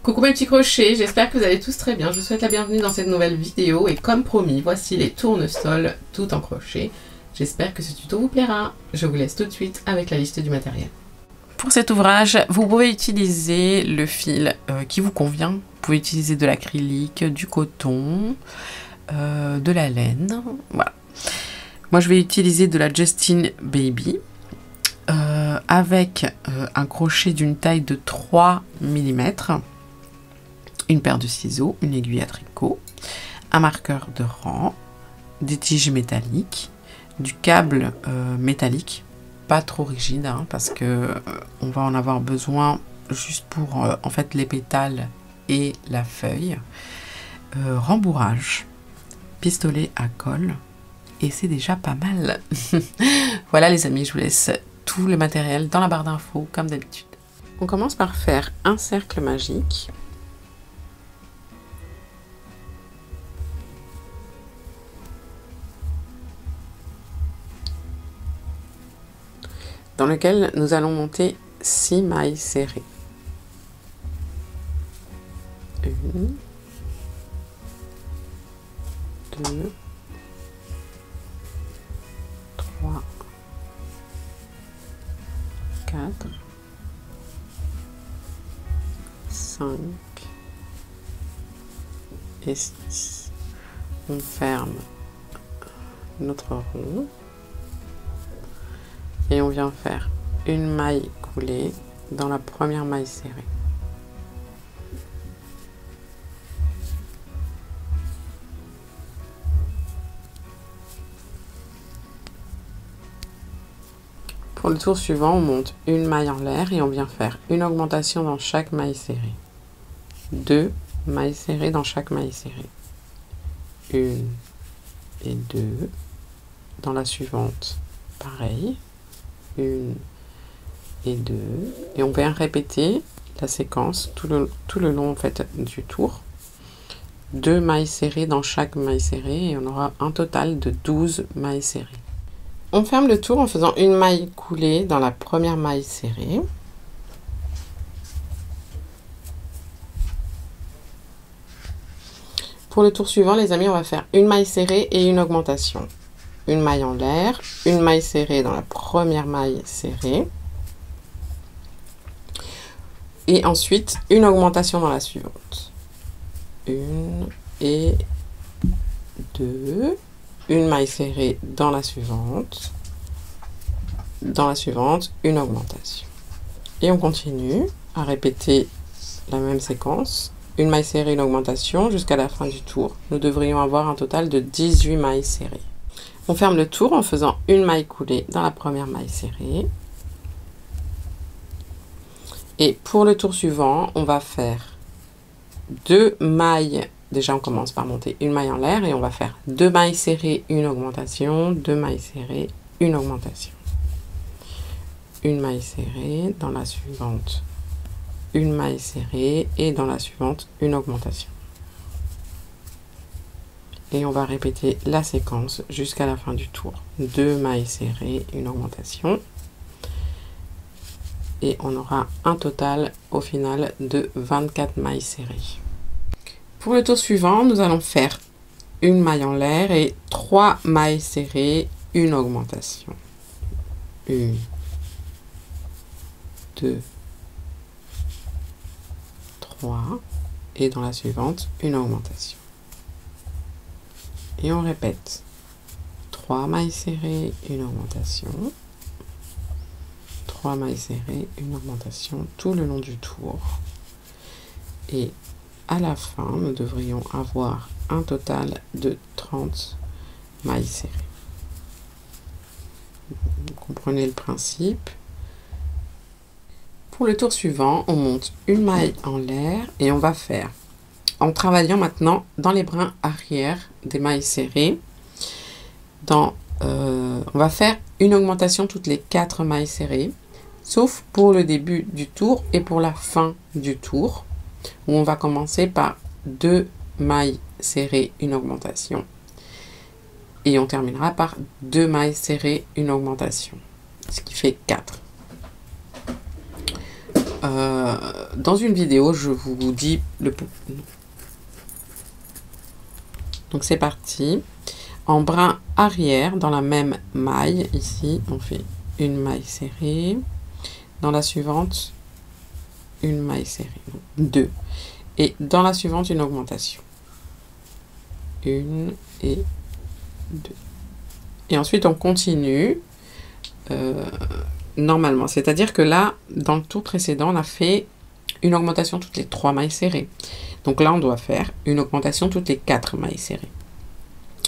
Coucou mes petits crochets, j'espère que vous allez tous très bien. Je vous souhaite la bienvenue dans cette nouvelle vidéo et comme promis, voici les tournesols tout en crochet. J'espère que ce tuto vous plaira. Je vous laisse tout de suite avec la liste du matériel. Pour cet ouvrage, vous pouvez utiliser le fil qui vous convient. Vous pouvez utiliser de l'acrylique, du coton, de la laine. Voilà. Moi, je vais utiliser de la Justin Baby avec un crochet d'une taille de 3 mm, une paire de ciseaux, une aiguille à tricot, un marqueur de rang, des tiges métalliques, du câble métallique, pas trop rigide hein, parce que on va en avoir besoin juste pour en fait les pétales et la feuille, rembourrage, pistolet à colle et c'est déjà pas mal. Voilà les amis, je vous laisse tout le matériel dans la barre d'infos comme d'habitude. On commence par faire un cercle magique. Dans lequel nous allons monter 6 mailles serrées. 1, 2, 3, 4, 5 et 6. On ferme notre rond. Et on vient faire une maille coulée dans la première maille serrée. Pour le tour suivant, on monte une maille en l'air et on vient faire une augmentation dans chaque maille serrée. 2 mailles serrées dans chaque maille serrée. 1 et 2. Dans la suivante, pareil. 1 et 2 et on vient répéter la séquence tout le long en fait du tour. 2 mailles serrées dans chaque maille serrée et on aura un total de 12 mailles serrées. On ferme le tour en faisant une maille coulée dans la première maille serrée. Pour le tour suivant les amis, on va faire une maille serrée et une augmentation. Une maille en l'air, une maille serrée dans la première maille serrée et ensuite une augmentation dans la suivante. 1 et 2, une maille serrée dans la suivante, une augmentation. Et on continue à répéter la même séquence, une maille serrée, une augmentation jusqu'à la fin du tour. Nous devrions avoir un total de 18 mailles serrées. On ferme le tour en faisant une maille coulée dans la première maille serrée. Et pour le tour suivant, on va faire 2 mailles. Déjà, on commence par monter une maille en l'air et on va faire 2 mailles serrées, une augmentation, 2 mailles serrées, une augmentation. Une maille serrée, dans la suivante, une maille serrée et dans la suivante, une augmentation. Et on va répéter la séquence jusqu'à la fin du tour. 2 mailles serrées, une augmentation. Et on aura un total au final de 24 mailles serrées. Pour le tour suivant, nous allons faire une maille en l'air et 3 mailles serrées, une augmentation. 1, 2, 3 et dans la suivante, une augmentation. Et on répète 3 mailles serrées, une augmentation, 3 mailles serrées, une augmentation tout le long du tour. Et à la fin, nous devrions avoir un total de 30 mailles serrées. Vous comprenez le principe. Pour le tour suivant, on monte une maille en l'air et on va faire, en travaillant maintenant dans les brins arrière des mailles serrées, on va faire une augmentation toutes les 4 mailles serrées, sauf pour le début du tour et pour la fin du tour, où on va commencer par 2 mailles serrées, une augmentation, et on terminera par 2 mailles serrées, une augmentation, ce qui fait 4. dans une vidéo, je vous dis le... Donc c'est parti. En brin arrière, dans la même maille, ici, on fait une maille serrée. Dans la suivante, une maille serrée, donc 2. Et dans la suivante, une augmentation. 1 et 2. Et ensuite, on continue normalement. C'est-à-dire que là, dans le tour précédent, on a fait une augmentation toutes les 3 mailles serrées. Donc là, on doit faire une augmentation toutes les 4 mailles serrées.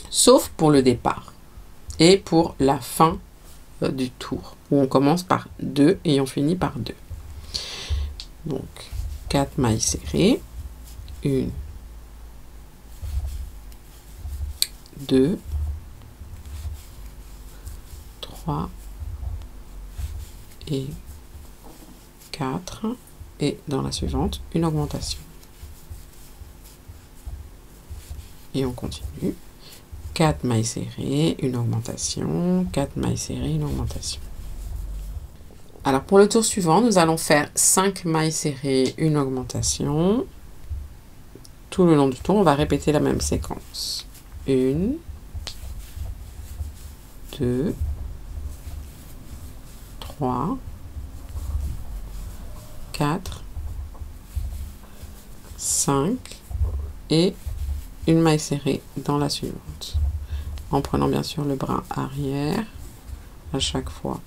Sauf pour le départ et pour la fin du tour, où on commence par 2 et on finit par 2. Donc, 4 mailles serrées. 1, 2, 3 et 4. Et dans la suivante, une augmentation. Et on continue. 4 mailles serrées, une augmentation, 4 mailles serrées, une augmentation. Alors pour le tour suivant, nous allons faire 5 mailles serrées, une augmentation. Tout le long du tour, on va répéter la même séquence. 1, 2, 3, 4, 5 et une maille serrée dans la suivante. En prenant bien sûr le brin arrière à chaque fois.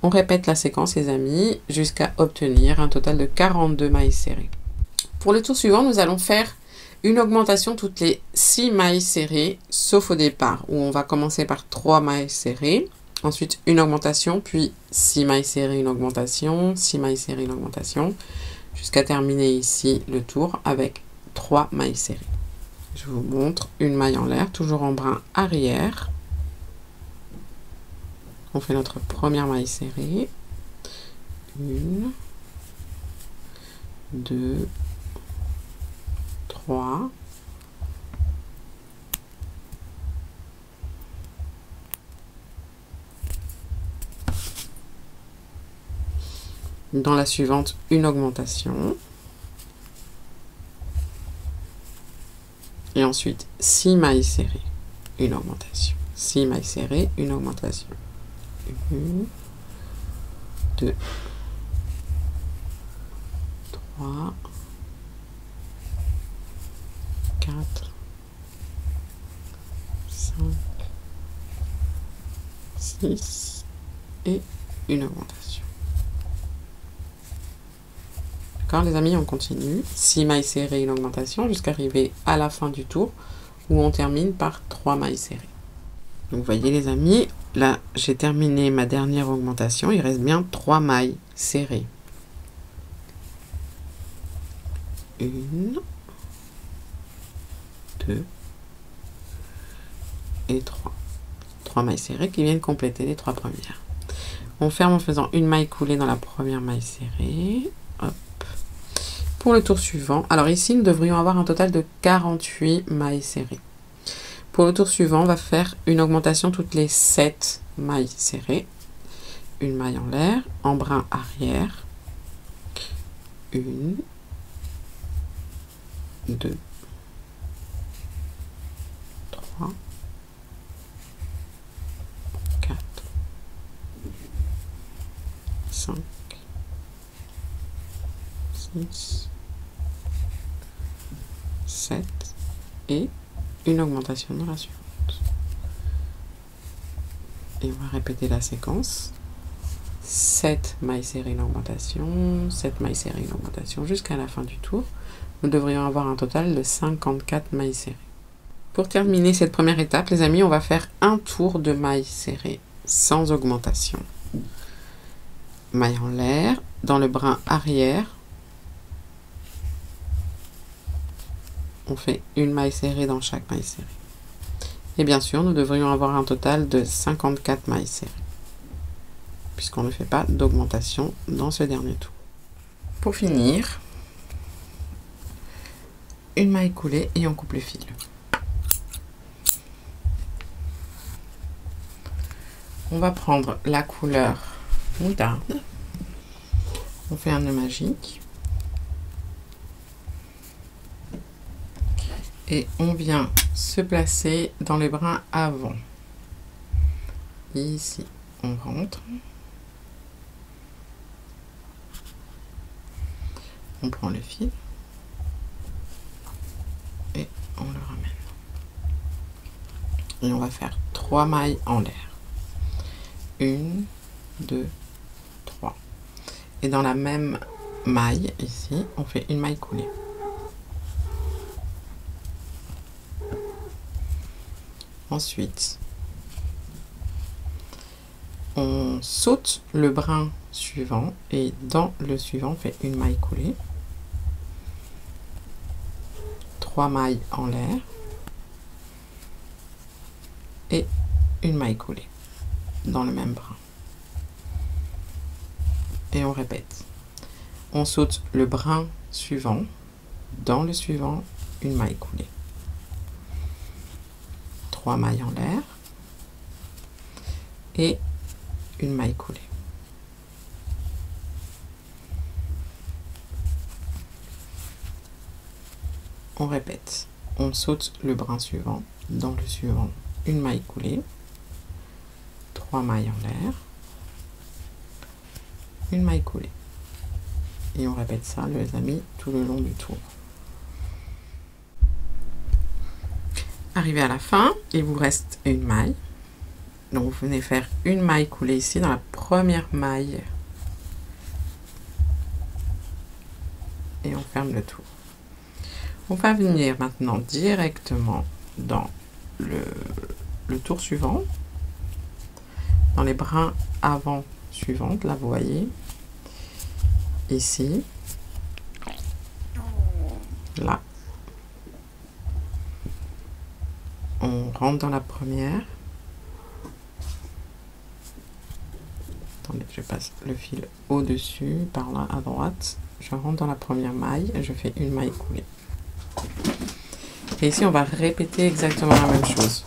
On répète la séquence, les amis, jusqu'à obtenir un total de 42 mailles serrées. Pour le tour suivant, nous allons faire une augmentation toutes les 6 mailles serrées, sauf au départ, où on va commencer par 3 mailles serrées, ensuite une augmentation, puis 6 mailles serrées, une augmentation, 6 mailles serrées, une augmentation, jusqu'à terminer ici le tour avec 3 mailles serrées. Je vous montre une maille en l'air, toujours en brin arrière. On fait notre première maille serrée. 1, 2, 3. Dans la suivante, une augmentation. Et ensuite, 6 mailles serrées, une augmentation. 6 mailles serrées, une augmentation. 1, 2, 3, 4, 5, 6 et une augmentation. D'accord les amis, on continue. 6 mailles serrées, une augmentation jusqu'à arriver à la fin du tour où on termine par 3 mailles serrées. Donc vous voyez les amis, là j'ai terminé ma dernière augmentation, il reste bien 3 mailles serrées. 1, 2 et 3. 3 mailles serrées qui viennent compléter les 3 premières. On ferme en faisant une maille coulée dans la première maille serrée. Hop. Pour le tour suivant, alors ici nous devrions avoir un total de 48 mailles serrées. Pour le tour suivant, on va faire une augmentation toutes les 7 mailles serrées. Une maille en l'air, en brin arrière. 1, 2, 3, 4, 5, 6, 7 et une augmentation dans la suivante. Et on va répéter la séquence. 7 mailles serrées, une augmentation, 7 mailles serrées, une augmentation jusqu'à la fin du tour. Nous devrions avoir un total de 54 mailles serrées. Pour terminer cette première étape, les amis, on va faire un tour de mailles serrées sans augmentation. Maille en l'air, dans le brin arrière, on fait une maille serrée dans chaque maille serrée. Et bien sûr, nous devrions avoir un total de 54 mailles serrées, puisqu'on ne fait pas d'augmentation dans ce dernier tour. Pour finir, une maille coulée et on coupe le fil. On va prendre la couleur moutarde. On fait un nœud magique. Et on vient se placer dans les brins avant. Ici, on rentre. On prend le fil et on le ramène. Et on va faire 3 mailles en l'air. 1, 2, 3. Et dans la même maille, ici, on fait une maille coulée. Ensuite, on saute le brin suivant et dans le suivant, on fait une maille coulée. 3 mailles en l'air et une maille coulée dans le même brin. Et on répète. On saute le brin suivant, dans le suivant, une maille coulée. 3 mailles en l'air et une maille coulée. On répète. On saute le brin suivant, dans le suivant, une maille coulée, 3 mailles en l'air, une maille coulée. Et on répète ça, les amis, tout le long du tour. Arrivé à la fin, il vous reste une maille. Donc vous venez faire une maille coulée ici dans la première maille. Et on ferme le tour. On va venir maintenant directement dans le tour suivant. Dans les brins avant suivantes, là vous voyez. Ici. Là. On rentre dans la première. Attendez, je passe le fil au-dessus, par là à droite. Je rentre dans la première maille et je fais une maille coulée. Et ici, on va répéter exactement la même chose.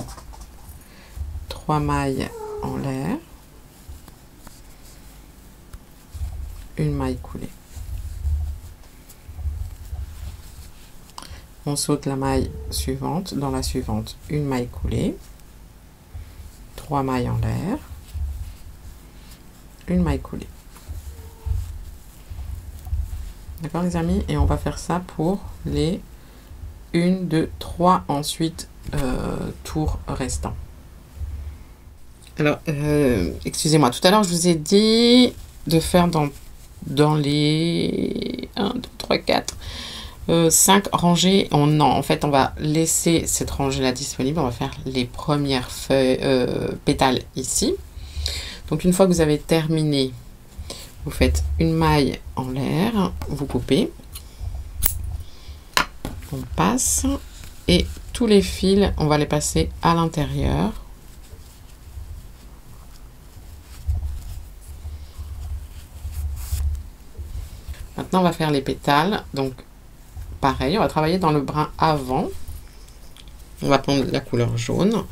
3 mailles en l'air. Une maille coulée. On saute la maille suivante, dans la suivante, une maille coulée. 3 mailles en l'air. Une maille coulée. D'accord les amis? Et on va faire ça pour les 1, 2, 3 ensuite tours restants. Alors, excusez-moi, tout à l'heure je vous ai dit de faire dans les 1, 2, 3, 4, 5 rangées. Non, en fait, on va laisser cette rangée-là disponible. On va faire les premières feuilles, pétales ici. Donc, une fois que vous avez terminé, vous faites une maille en l'air, vous coupez. On passe et tous les fils, on va les passer à l'intérieur. Maintenant, on va faire les pétales. Donc, pareil, on va travailler dans le brin avant. On va prendre la couleur jaune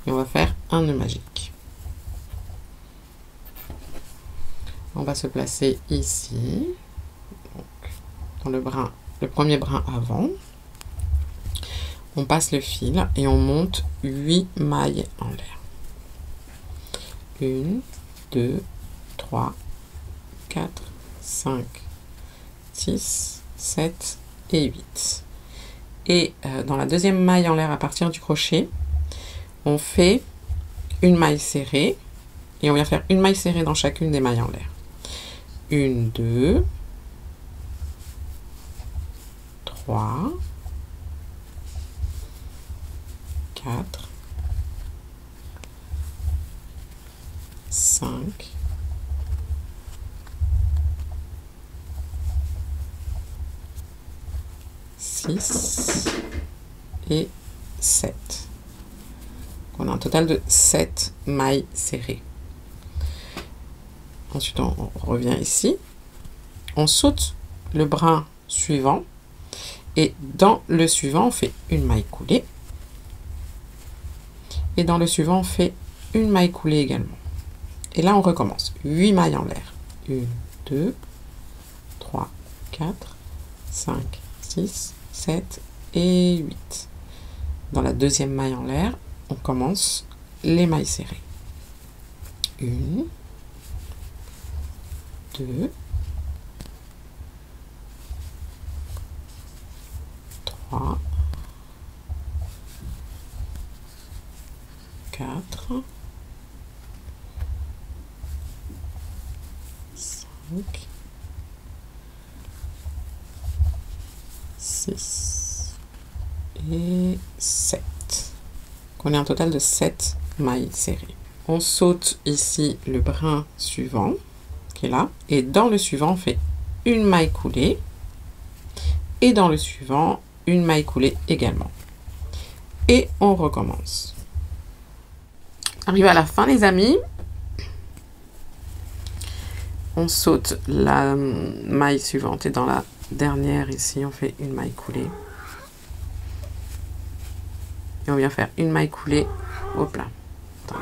et on va faire un nœud magique. On va se placer ici, donc, dans le premier brin avant. On passe le fil et on monte 8 mailles en l'air. 1, 2, 3, 4, 5, 6, 7 et 8. Et dans la deuxième maille en l'air à partir du crochet, on fait une maille serrée et on vient faire une maille serrée dans chacune des mailles en l'air. 1, 2, 3, 4, 5, 6 et 7. On a un total de 7 mailles serrées. Ensuite, on revient ici. On saute le brin suivant. Et dans le suivant, on fait une maille coulée. Et dans le suivant, on fait une maille coulée également. Et là, on recommence. 8 mailles en l'air. 1, 2, 3, 4, 5, 6, 7 et 8. Dans la deuxième maille en l'air, on commence les mailles serrées. 1, 2, 3, 4, 5, 6 et 7. On a un total de 7 mailles serrées. On saute ici le brin suivant qui est là, et dans le suivant on fait une maille coulée, et dans le suivant une maille coulée également, et on recommence. Arrivé à la fin les amis, on saute la maille suivante et dans la dernière ici on fait une maille coulée, et on vient faire une maille coulée, hop là. Attends.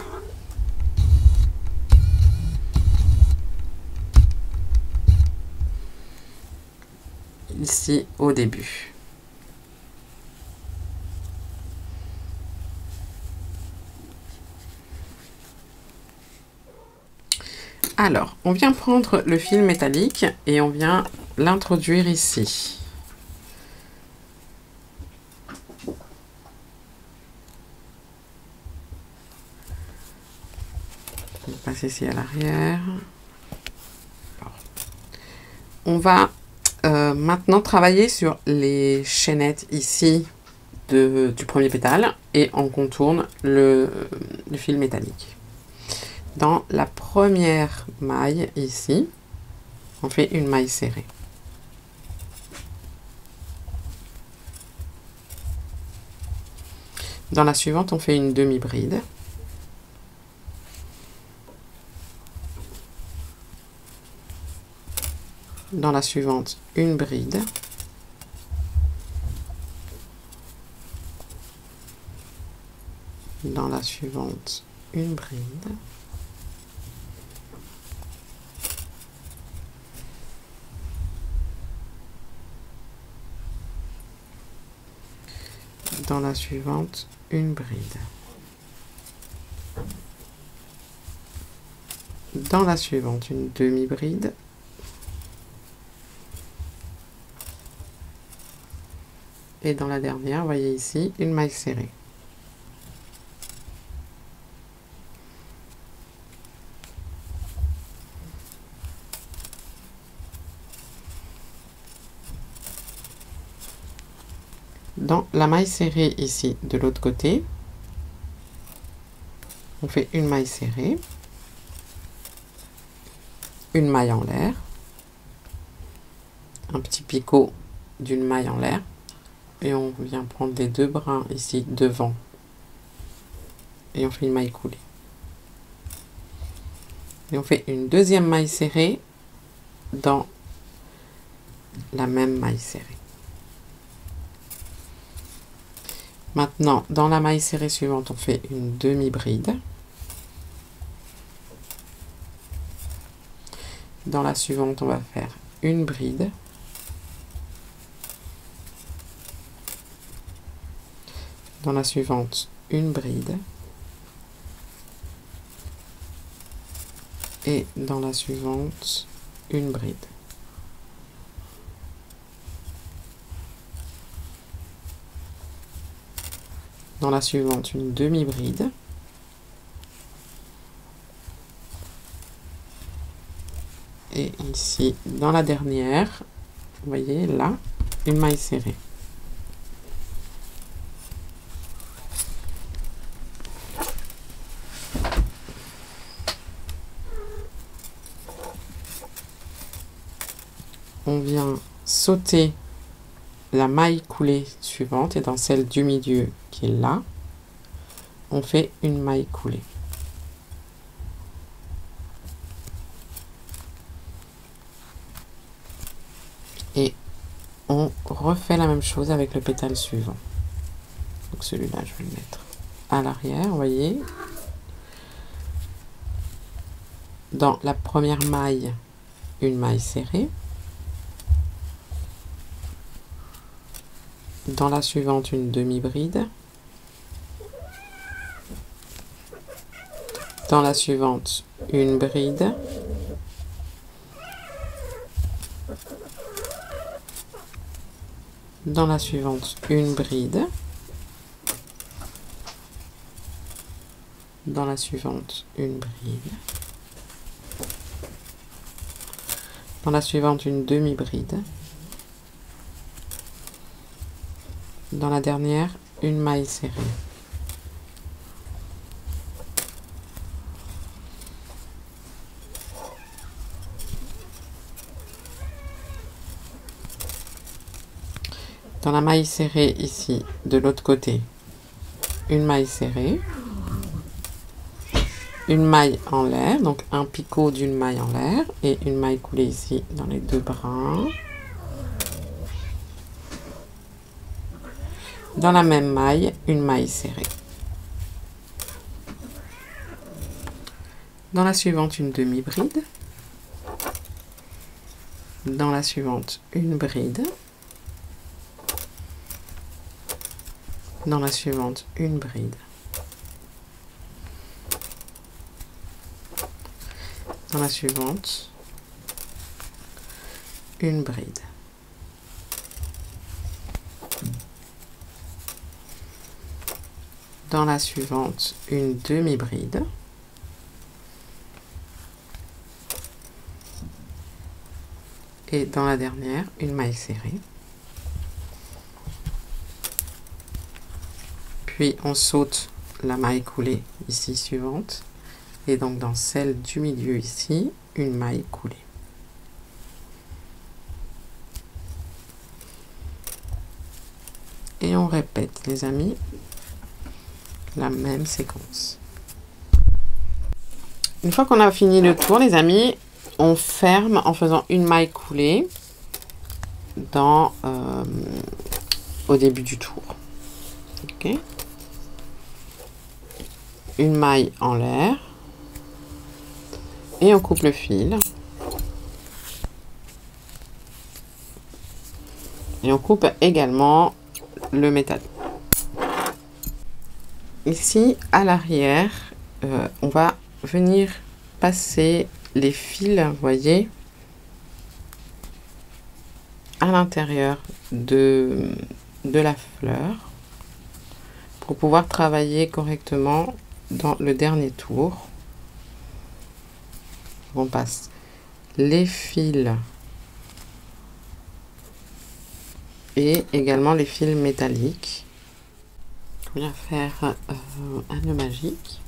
Ici au début. Alors, on vient prendre le fil métallique et on vient l'introduire ici. On passe ici à l'arrière. On va maintenant travailler sur les chaînettes ici du premier pétale et on contourne le fil métallique. Dans la première maille ici, on fait une maille serrée. Dans la suivante, on fait une demi-bride. Dans la suivante, une bride. Dans la suivante, une bride. Dans la suivante, une bride. Dans la suivante, une demi-bride. Et dans la dernière, vous voyez ici, une maille serrée. Dans la maille serrée ici, de l'autre côté, on fait une maille serrée, une maille en l'air, un petit picot d'une maille en l'air, et on vient prendre les deux brins ici devant, et on fait une maille coulée. Et on fait une deuxième maille serrée dans la même maille serrée. Maintenant, dans la maille serrée suivante, on fait une demi-bride. Dans la suivante, on va faire une bride. Dans la suivante, une bride. Et dans la suivante, une bride. Dans la suivante, une demi-bride. Et ici, dans la dernière, vous voyez là, une maille serrée. On vient sauter la maille coulée suivante et dans celle du milieu qui est là, on fait une maille coulée. Et on refait la même chose avec le pétale suivant. Donc celui-là, je vais le mettre à l'arrière, vous voyez. Dans la première maille, une maille serrée. Dans la suivante, une demi-bride. Dans la suivante, une bride. Dans la suivante, une bride. Dans la suivante, une bride. Dans la suivante, une demi-bride. Dans la dernière, une maille serrée. Dans la maille serrée ici, de l'autre côté, une maille serrée, une maille en l'air, donc un picot d'une maille en l'air et une maille coulée ici dans les deux brins. Dans la même maille, une maille serrée. Dans la suivante, une demi-bride. Dans la suivante, une bride. Dans la suivante, une bride. Dans la suivante, une bride. Dans la suivante, une demi-bride. Et dans la dernière, une maille serrée. Puis on saute la maille coulée ici suivante. Et donc dans celle du milieu ici, une maille coulée. Et on répète, les amis, la même séquence. Une fois qu'on a fini le tour, les amis, on ferme en faisant une maille coulée dans, au début du tour. Ok. Une maille en l'air. Et on coupe le fil. Et on coupe également le métal. Ici, à l'arrière, on va venir passer les fils, vous voyez, à l'intérieur de la fleur pour pouvoir travailler correctement dans le dernier tour. On passe les fils et également les fils métalliques. On vient faire un nœud magique.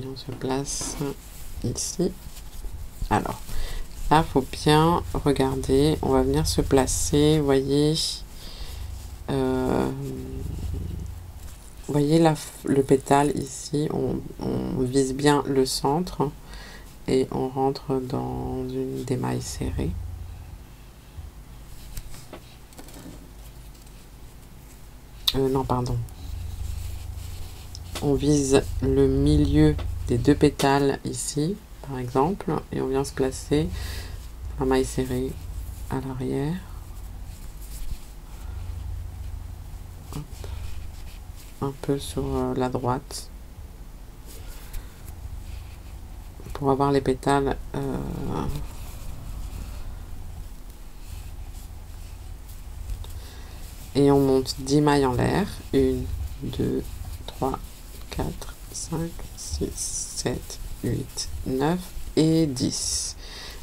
Et on se place ici. Alors, là, il faut bien regarder. On va venir se placer, vous voyez, le pétale ici, on vise bien le centre et on rentre dans une des mailles serrées. Non, pardon. On vise le milieu des deux pétales ici, par exemple, et on vient se placer la maille serrée à l'arrière. Un peu sur la droite pour avoir les pétales et on monte 10 mailles en l'air. 1, 2, 3, 4, 5, 6, 7, 8, 9 et 10.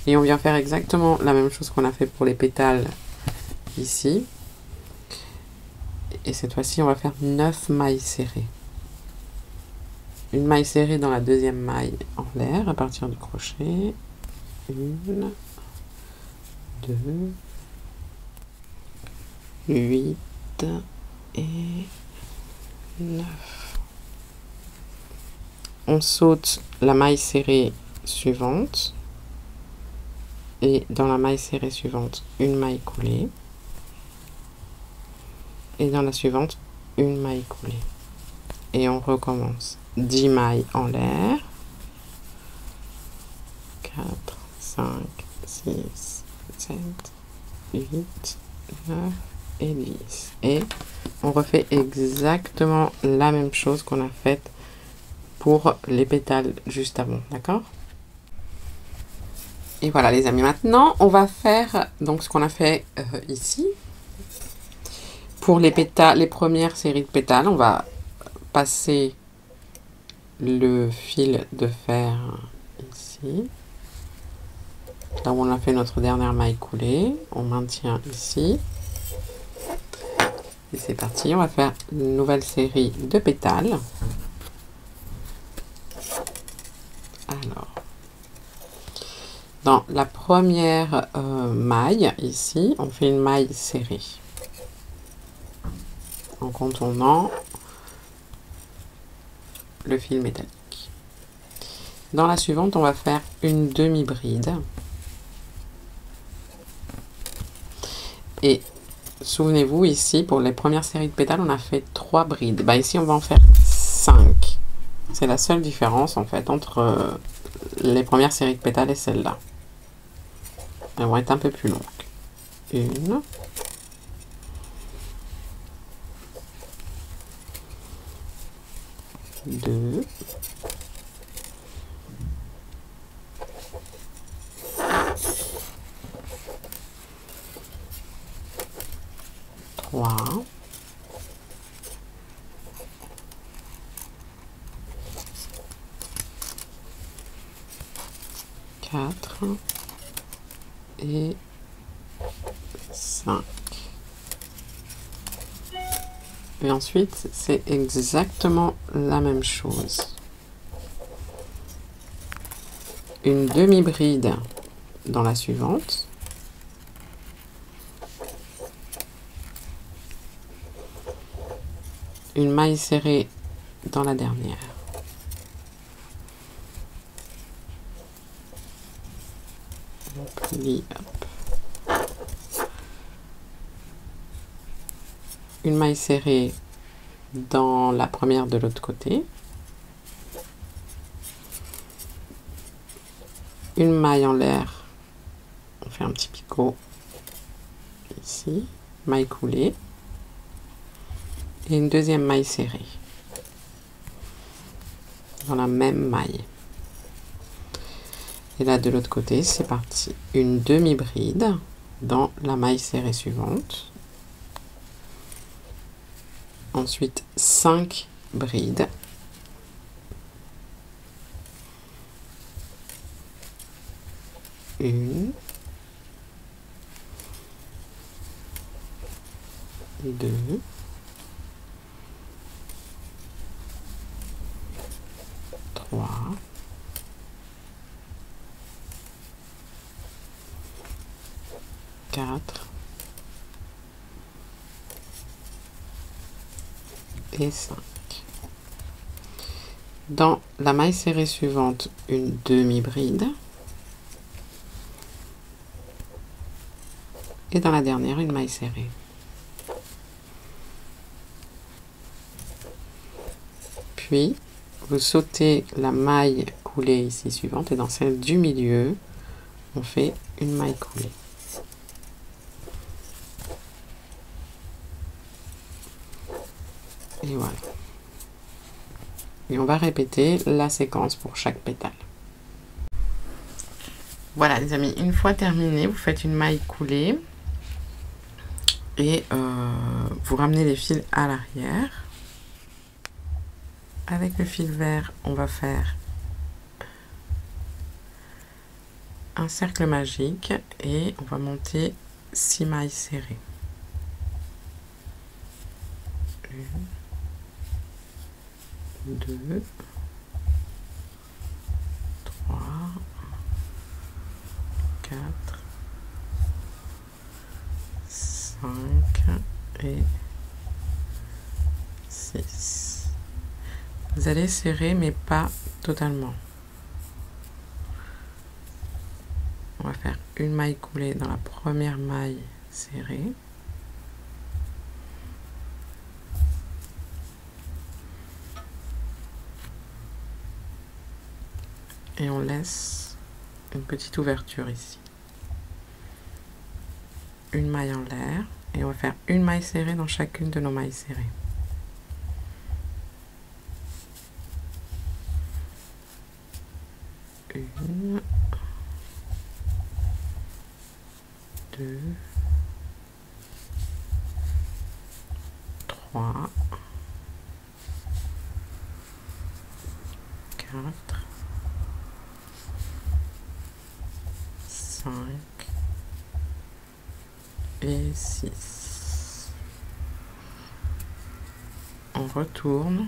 Et on vient faire exactement la même chose qu'on a fait pour les pétales ici. Et cette fois-ci, on va faire 9 mailles serrées. Une maille serrée dans la deuxième maille en l'air à partir du crochet. 1, 2, 8 et 9. On saute la maille serrée suivante. Et dans la maille serrée suivante, une maille coulée. Et dans la suivante, une maille coulée. Et on recommence. 10 mailles en l'air. 4, 5, 6, 7, 8, 9 et 10. Et on refait exactement la même chose qu'on a faite pour les pétales juste avant, d'accord? Et voilà les amis, maintenant on va faire donc ce qu'on a fait ici. Pour les pétales, les premières séries de pétales, on va passer le fil de fer ici. Là où on a fait notre dernière maille coulée, on maintient ici. Et c'est parti, on va faire une nouvelle série de pétales. Alors, dans la première maille, ici, on fait une maille serrée. En contournant le fil métallique. Dans la suivante, on va faire une demi-bride. Et souvenez-vous, ici, pour les premières séries de pétales, on a fait 3 brides. Bah, ici, on va en faire 5. C'est la seule différence, en fait, entre les premières séries de pétales et celle-là. Elles vont être un peu plus longues. 1. 2. 3. 4 et 5. Et ensuite, c'est exactement la même chose. Une demi-bride dans la suivante. Une maille serrée dans la dernière. On plie, hop. Une maille serrée dans la première de l'autre côté. Une maille en l'air. On fait un petit picot ici. Maille coulée. Et une deuxième maille serrée dans la même maille. Et là de l'autre côté, c'est parti. Une demi-bride dans la maille serrée suivante. Ensuite 5 brides. Une, 2, 3, 4 et 5. Dans la maille serrée suivante, une demi-bride. Et dans la dernière, une maille serrée. Puis, vous sautez la maille coulée ici suivante et dans celle du milieu, on fait une maille coulée. Et voilà. Et on va répéter la séquence pour chaque pétale. Voilà les amis, une fois terminé, vous faites une maille coulée et vous ramenez les fils à l'arrière. Avec le fil vert, on va faire un cercle magique et on va monter 6 mailles serrées. 1, 2, 3, 4, 5 et 6. Vous allez serrer mais pas totalement. On va faire une maille coulée dans la première maille serrée. Et on laisse une petite ouverture ici. Une maille en l'air Et on va faire une maille serrée dans chacune de nos mailles serrées. Une, deux, trois, quatre, 5 et 6. On retourne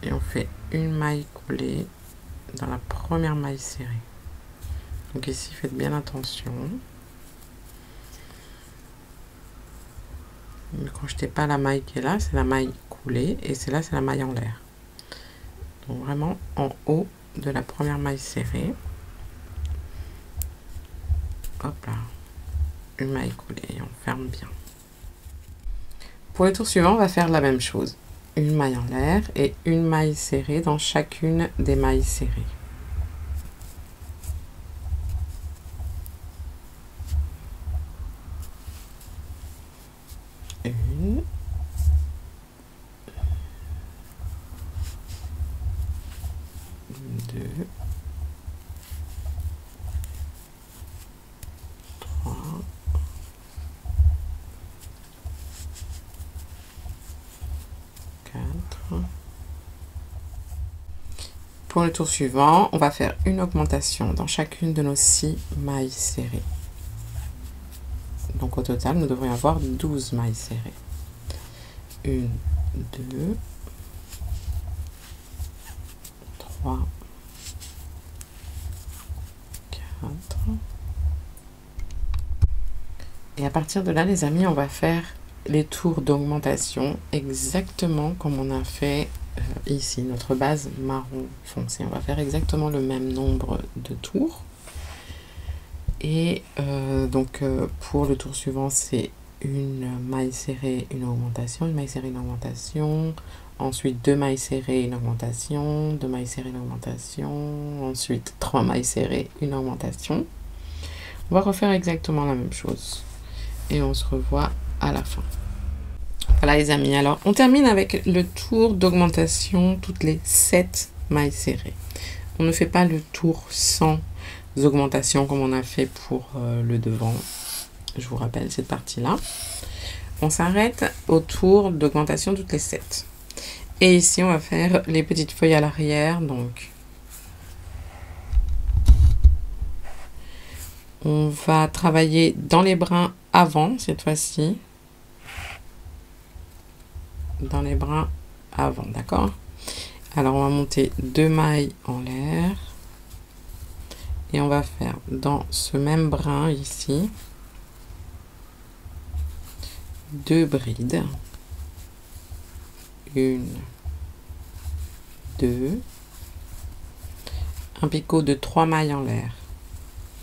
et on fait une maille coulée dans la première maille serrée. Donc ici, faites bien attention. Ne crochetez pas la maille qui est là, c'est la maille coulée, et c'est là, c'est la maille en l'air. Donc vraiment en haut de la première maille serrée. Hop là, une maille coulée et on ferme bien. Pour le tour suivant, on va faire la même chose. Une maille en l'air et une maille serrée dans chacune des mailles serrées. Une. Deux. Trois. Quatre. Pour le tour suivant, on va faire une augmentation dans chacune de nos 6 mailles serrées. Donc au total, nous devrions avoir 12 mailles serrées. 1, 2, 3, 4. Et à partir de là, les amis, on va faire les tours d'augmentation exactement comme on a fait ici, notre base marron foncé. On va faire exactement le même nombre de tours. Et pour le tour suivant, c'est une maille serrée, une augmentation, une maille serrée, une augmentation. Ensuite, 2 mailles serrées, une augmentation, 2 mailles serrées, une augmentation. Ensuite, 3 mailles serrées, une augmentation. On va refaire exactement la même chose. Et on se revoit à la fin. Voilà les amis, alors on termine avec le tour d'augmentation toutes les 7 mailles serrées. On ne fait pas le tour sans augmentation comme on a fait pour le devant. Je vous rappelle cette partie-là. On s'arrête au tour d'augmentation toutes les 7. Et ici, on va faire les petites feuilles à l'arrière. Donc, on va travailler dans les brins avant cette fois-ci. Dans les brins avant, d'accord? Alors, on va monter 2 mailles en l'air. Et on va faire dans ce même brin ici 2 brides. 1, 2. Un picot de 3 mailles en l'air.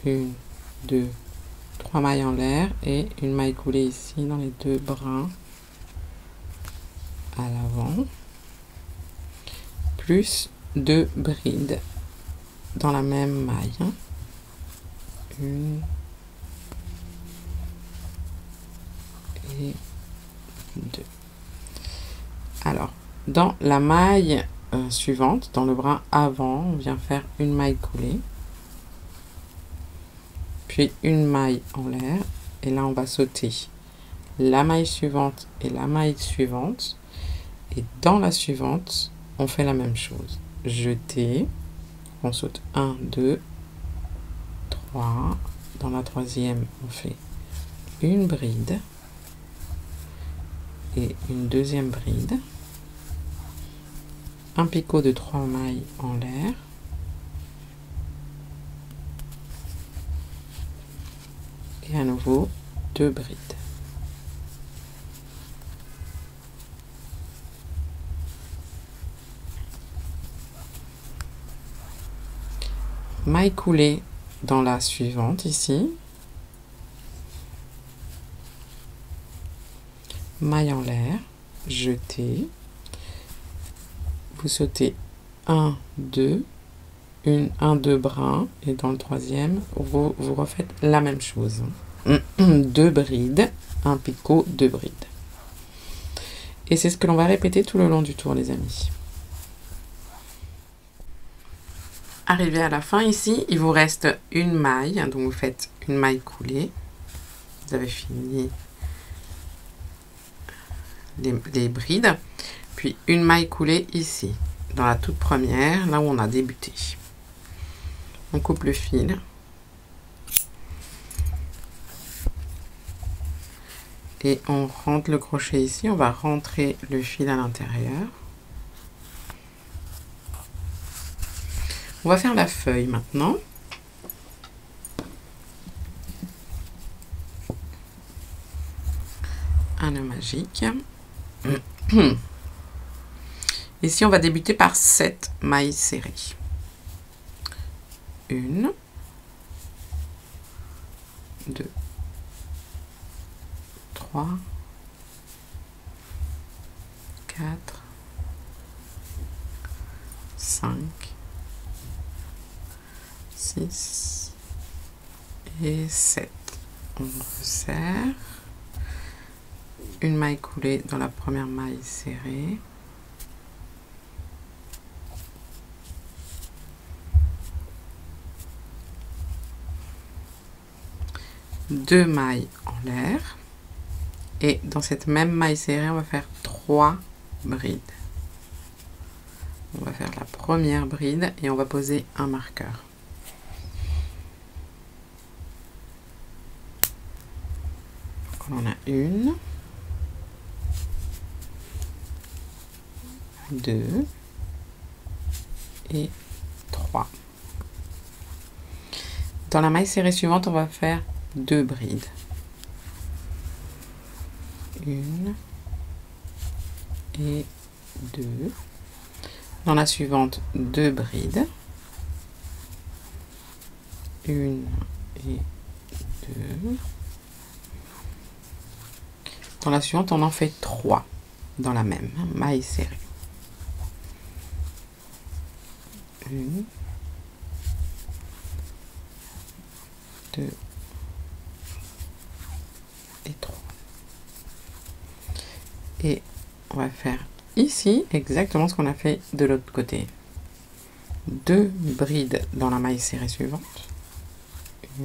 1, 2, 3 mailles en l'air et une maille coulée ici dans les 2 brins à l'avant, plus 2 brides dans la même maille. 1 et 2. Alors, dans la maille suivante, dans le brin avant, on vient faire une maille coulée, puis une maille en l'air, et là on va sauter la maille suivante et la maille suivante, et dans la suivante, on fait la même chose. Jeter, on saute 1, 2, 3, dans la troisième, on fait une bride, et une deuxième bride, un picot de 3 mailles en l'air, et à nouveau 2 brides. Maille coulée dans la suivante ici, maille en l'air, jeter, vous sautez 1, 2, 1, 2 brins, et dans le troisième, vous refaites la même chose. 2 brides, un picot, 2 brides. Et c'est ce que l'on va répéter tout le long du tour, les amis. Arrivé à la fin ici, il vous reste une maille, donc vous faites une maille coulée. Vous avez fini les brides, puis une maille coulée ici, dans la toute première, là où on a débuté. On coupe le fil. Et on rentre le crochet ici, on va rentrer le fil à l'intérieur. On va faire la feuille maintenant. Un nœud magique. Ici, on va débuter par 7 mailles serrées. 1, 2, 3, 4, 5, 6 et 7. On resserre. Une maille coulée dans la première maille serrée. Deux mailles en l'air. Et dans cette même maille serrée, on va faire 3 brides. On va faire la première bride et on va poser un marqueur. Donc on a 1, 2 et 3. Dans la maille serrée suivante, on va faire 2 brides. 1 et 2. Dans la suivante, 2 brides. 1 et 2. Dans la suivante, on en fait 3 dans la même maille serrée. 1, 2 et 3. Et on va faire ici exactement ce qu'on a fait de l'autre côté. 2 brides dans la maille serrée suivante. 1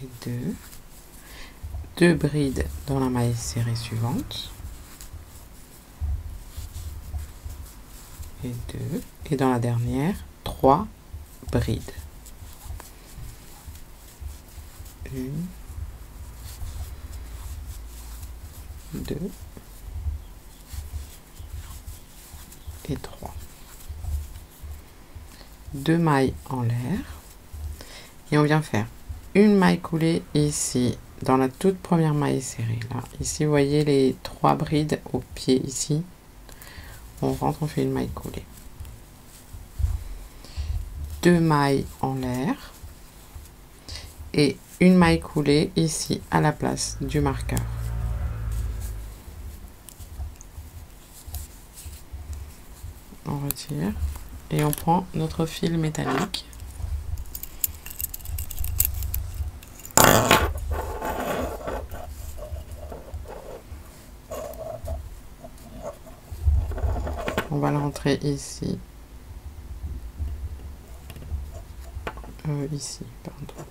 et 2. 2 brides dans la maille serrée suivante. Et 2. Et dans la dernière, 3 brides. 1, 2 et 3. 2 mailles en l'air. Et on vient faire une maille coulée ici, dans la toute première maille serrée. Là. Ici, vous voyez les 3 brides au pied ici. On rentre, on fait une maille coulée. 2 mailles en l'air. Et une maille coulée ici, à la place du marqueur. On retire et on prend notre fil métallique. On va le rentrer ici. Ici, pardon.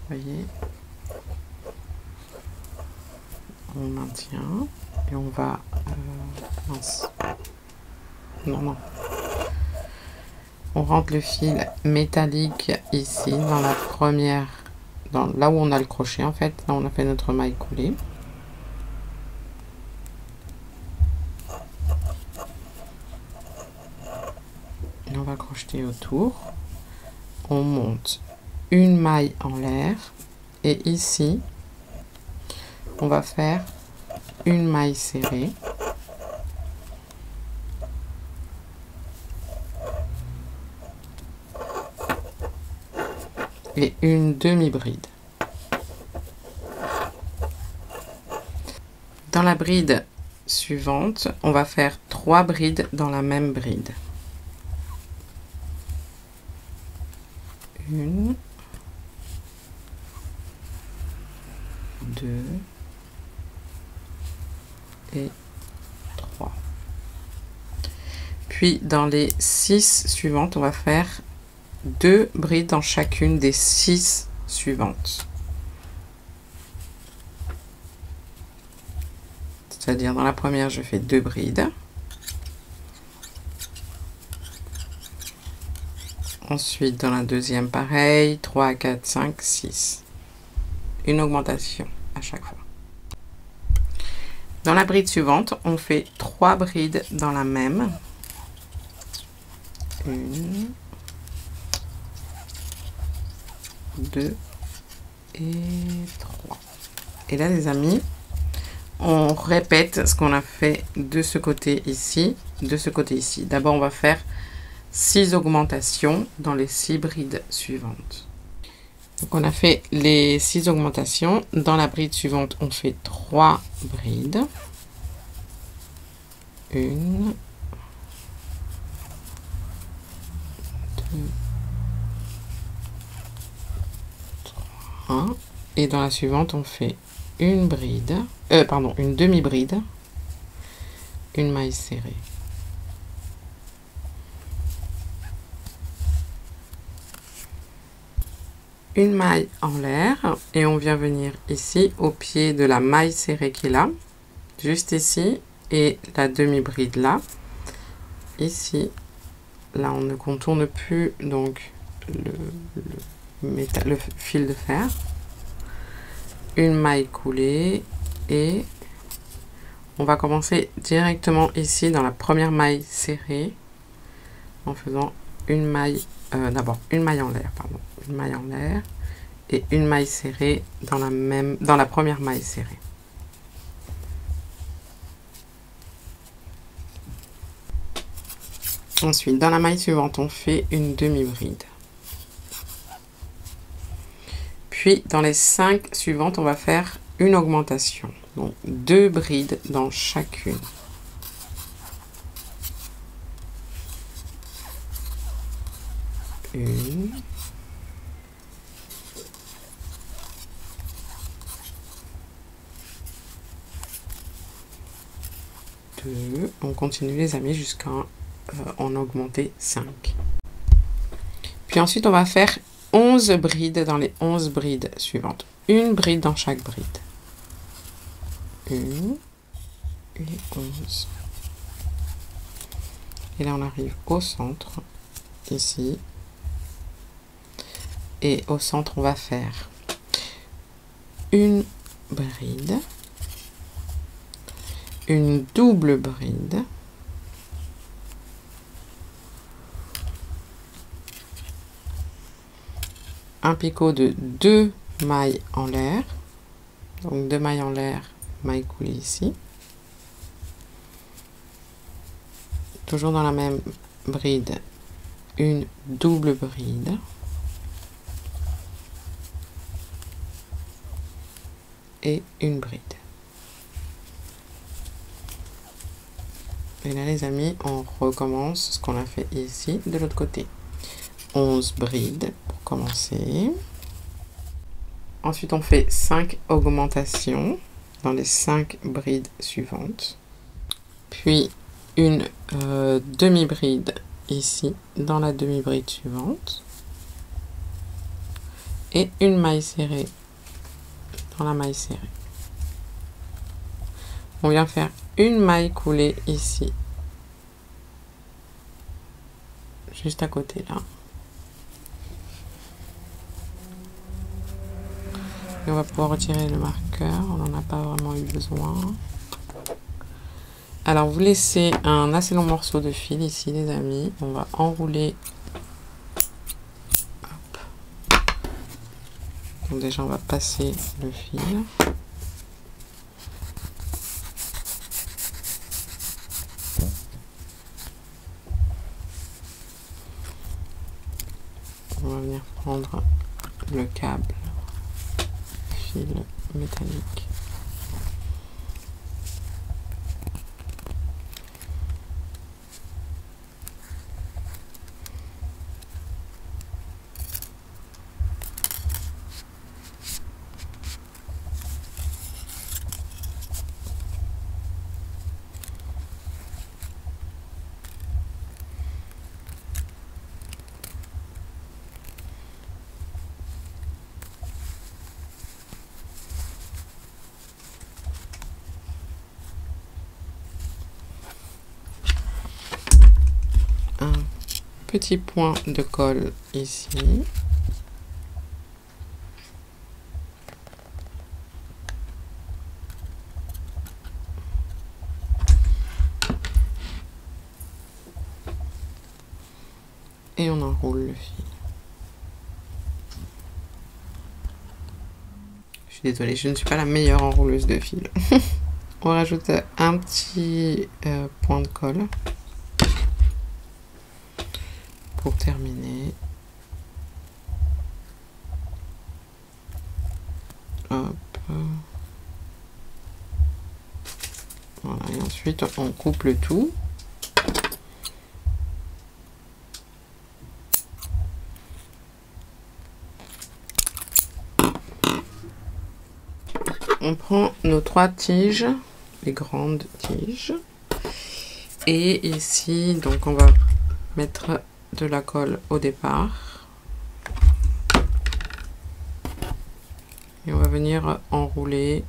Vous voyez, on maintient et on va mince. Non. On rentre le fil métallique ici dans la première, là où on a le crochet en fait, là où on a fait notre maille coulée. Et on va crocheter autour. On monte une maille en l'air et ici on va faire une maille serrée et une demi-bride. Dans la bride suivante, on va faire 3 brides dans la même bride. 1, 2 et 3. Puis dans les 6 suivantes, on va faire 2 brides dans chacune des 6 suivantes. C'est-à-dire dans la première, je fais 2 brides. Ensuite, dans la deuxième, pareil, 3, 4, 5, 6. Une augmentation à chaque fois. Dans la bride suivante, on fait 3 brides dans la même. 1, 2 et 3. Et là, les amis, on répète ce qu'on a fait de ce côté ici, de ce côté ici. D'abord, on va faire 6 augmentations dans les 6 brides suivantes. Donc, on a fait les 6 augmentations. Dans la bride suivante, on fait 3 brides. 1, 2, 3. Et dans la suivante, on fait une bride, une demi-bride, une maille serrée. Une maille en l'air et on vient venir ici au pied de la maille serrée qui est là, juste ici, et la demi-bride là. Ici, là on ne contourne plus donc le fil de fer. Une maille coulée et on va commencer directement ici dans la première maille serrée en faisant une maille, d'abord une maille en l'air, pardon, une maille en l'air et une maille serrée dans la première maille serrée. Ensuite, dans la maille suivante, on fait une demi-bride. Puis, dans les 5 suivantes, on va faire une augmentation. Donc, 2 brides dans chacune. Une. Deux. On continue les amis jusqu'à en augmenter 5. Puis ensuite, on va faire 11 brides dans les 11 brides suivantes. Une bride dans chaque bride. 1 et 11. Et là, on arrive au centre, ici. Et au centre, on va faire une bride, une double bride, un picot de 2 mailles en l'air, donc 2 mailles en l'air, maille coulée ici, toujours dans la même bride, une double bride, et une bride. Et là les amis, on recommence ce qu'on a fait ici de l'autre côté. 11 brides pour commencer. Ensuite on fait 5 augmentations dans les 5 brides suivantes. Puis une demi-bride ici dans la demi-bride suivante. Et une maille serrée dans la maille serrée. On vient faire une maille coulée ici, juste à côté là. Et on va pouvoir retirer le marqueur, on n'en a pas vraiment eu besoin. Alors vous laissez un assez long morceau de fil ici les amis, on va enrouler. Hop. Donc déjà on va passer le fil. On va venir prendre le câble fil métallique. un petit point de colle ici. Et on enroule le fil. Je suis désolée, je ne suis pas la meilleure enrouleuse de fil. On rajoute un petit point de colle pour terminer. Hop. Voilà, et ensuite on coupe le tout. On prend nos 3 tiges, les grandes tiges, et ici donc on va mettre de la colle au départ et on va venir enrouler .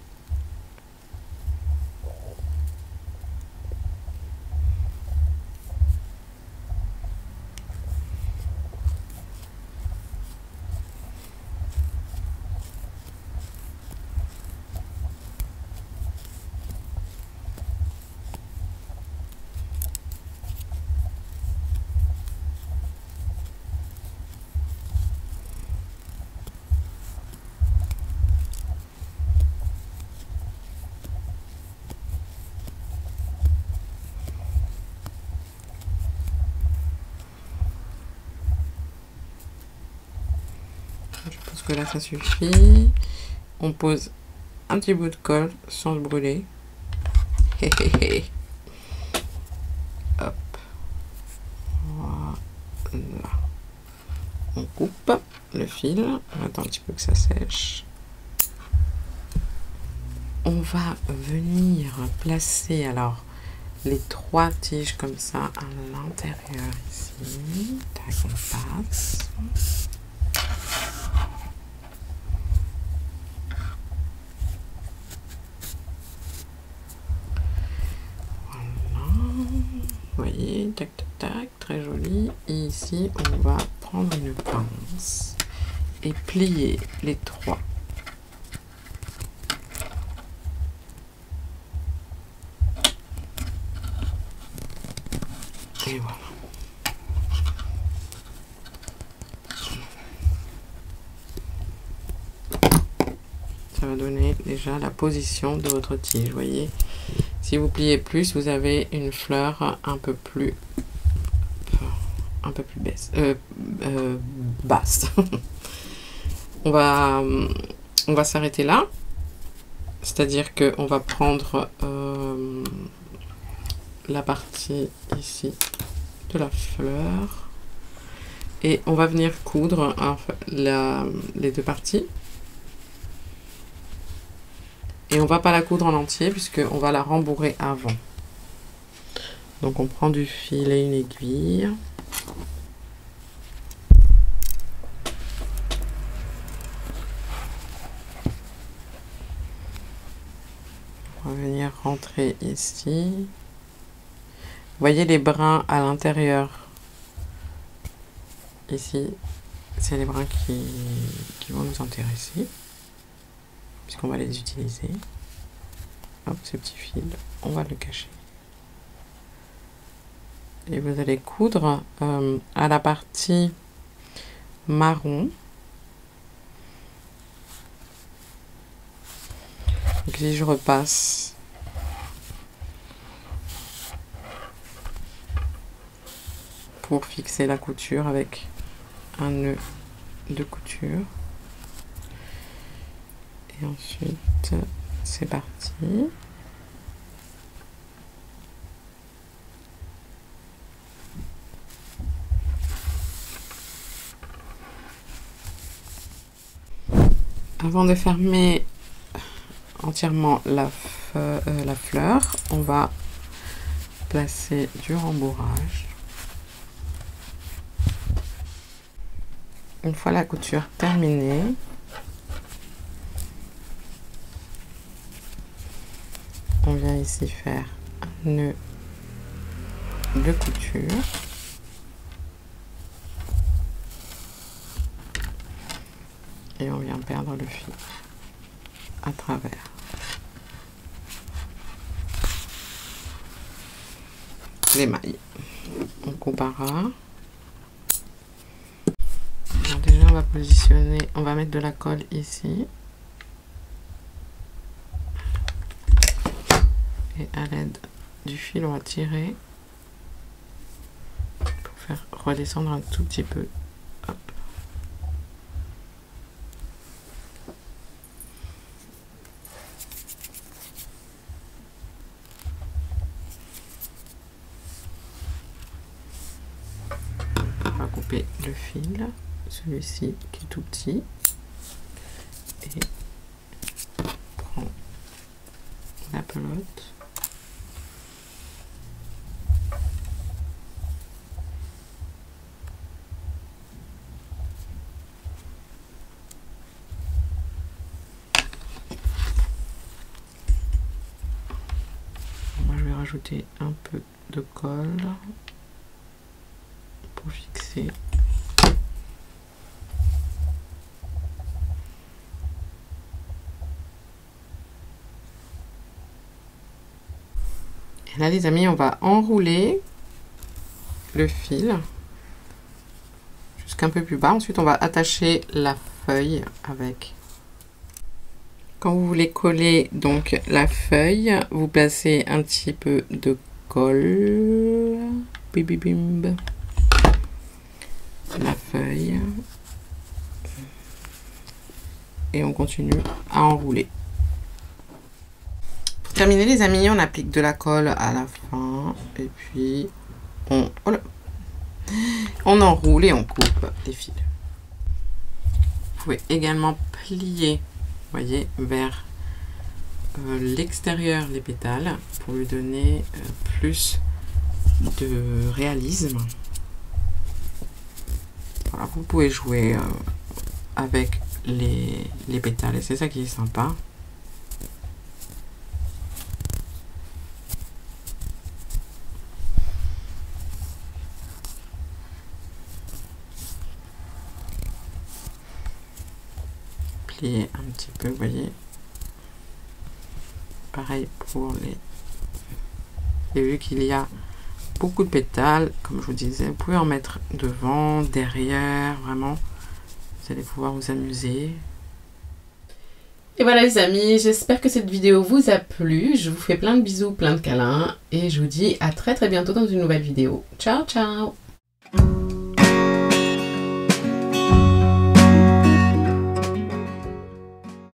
Je pense que là ça suffit. On pose un petit bout de colle sans se brûler. Hop. Voilà. On coupe le fil. On attend un petit peu que ça sèche. On va venir placer alors les 3 tiges comme ça à l'intérieur ici. Tac, on passe. Vous voyez, tac tac tac, très joli. Et ici, on va prendre une pince et plier les 3. Et voilà. Ça va donner déjà la position de votre tige, vous voyez. Si vous pliez plus, vous avez une fleur un peu plus basse. on va s'arrêter là. C'est-à-dire qu'on va prendre la partie ici de la fleur et on va venir coudre les 2 parties. Et on va pas la coudre en entier puisque on va la rembourrer avant. Donc on prend du fil et une aiguille. On va venir rentrer ici. Vous voyez les brins à l'intérieur. Ici, c'est les brins qui vont nous intéresser, puisqu'on va les utiliser. Hop, ce petit fil, on va le cacher. Et vous allez coudre à la partie marron. Donc si je repasse, pour fixer la couture avec un nœud de couture. Et ensuite, c'est parti. Avant de fermer entièrement la fleur, on va placer du rembourrage. Une fois la couture terminée, on vient ici faire un nœud de couture. perdre le fil à travers. Les mailles. On comparera. Alors déjà on va positionner, on va mettre de la colle ici. Et à l'aide du fil on va tirer pour faire redescendre un tout petit peu. Hop. On va couper le fil, celui-ci qui est tout petit, et prend la pelote. Moi je vais rajouter un peu de colle pour fixer. Et là les amis, on va enrouler le fil jusqu'un peu plus bas. Ensuite on va attacher la feuille avec. Quand vous voulez coller donc la feuille, vous placez un petit peu de colle. Bim, bim, la feuille. Et on continue à enrouler. Pour terminer les amis, on applique de la colle à la fin. Et puis on enroule et on coupe les fils. Vous pouvez également plier, vous voyez, vers l'extérieur les pétales pour lui donner plus de réalisme. Voilà, vous pouvez jouer avec les pétales et c'est ça qui est sympa. Plier un petit peu, vous voyez. Pareil pour les... Et vu qu'il y a beaucoup de pétales, comme je vous disais, vous pouvez en mettre devant, derrière, vraiment. Vous allez pouvoir vous amuser. Et voilà les amis, j'espère que cette vidéo vous a plu. Je vous fais plein de bisous, plein de câlins. Et je vous dis à très bientôt dans une nouvelle vidéo. Ciao, ciao!